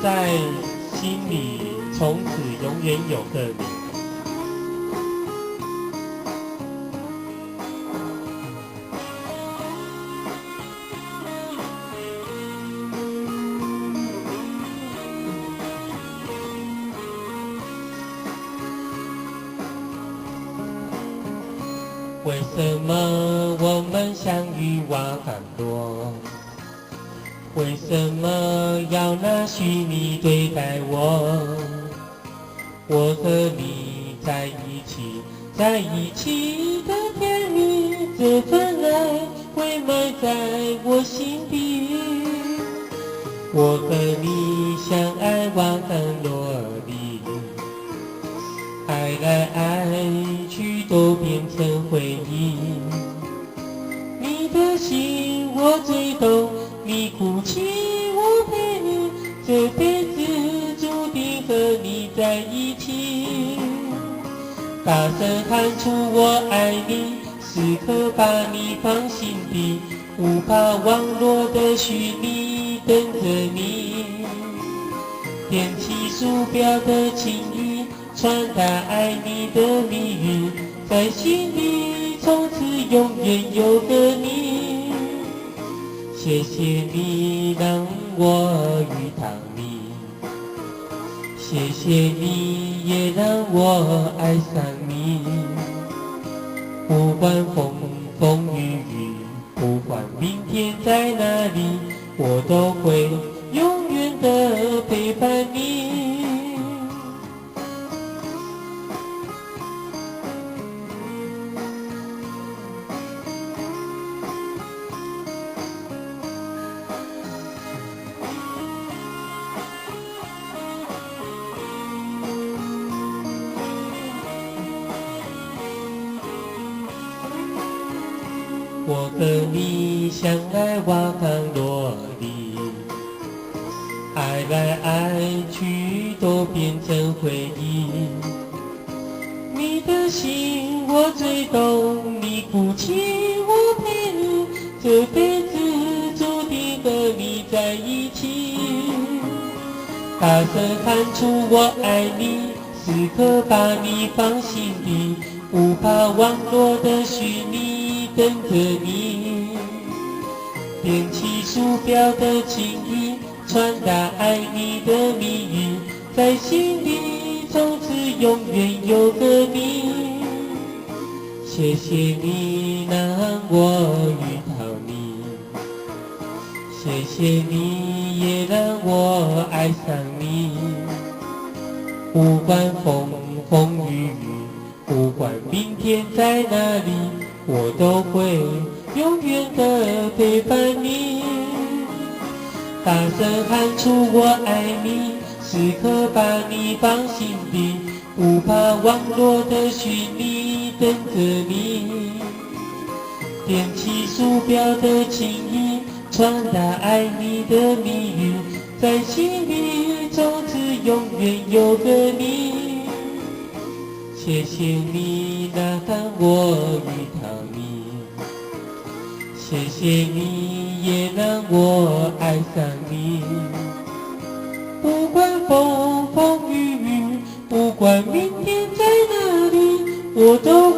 在心里从此永远有个你。为什么我们相遇晚很多？为什么要那虚拟对待我？我和你在一起，在一起的甜蜜，这份爱会埋在我心底。我和你相爱晚很落地，爱来爱去都变成回忆。你的心我最懂，你哭泣我陪你，这辈子注定和你在一起。大声喊出我爱你，时刻把你放心底，不怕网络的虚拟等着你。点起鼠标的情意，传达爱你的蜜语，在心里从此永远有个你。谢谢你让我遇到你，谢谢你也让我爱上你。不管风风雨雨，不管明天在哪里，我都会永远的陪伴你。我和你相爱瓦房落地，爱来爱去都变成回忆。你的心我最懂，你哭泣我陪你，这辈子注定和你在一起。大声喊出我爱你，时刻把你放心底，不怕网络的虚拟等着你。点起鼠标的情意，传达爱你的蜜语，在心里从此永远有个你。谢谢你让我遇到你，谢谢你也让我爱上你。不管风风雨雨，不管明天在哪里，我都会永远的陪伴你。大声喊出我爱你，时刻把你放心底，不怕网络的虚拟等着你。点起鼠标的情意，传达爱你的蜜语，在心里从此永远有个你。谢谢你让我遇到你，谢谢你也让我爱上你。不管风风雨雨，不管明天在哪里，我都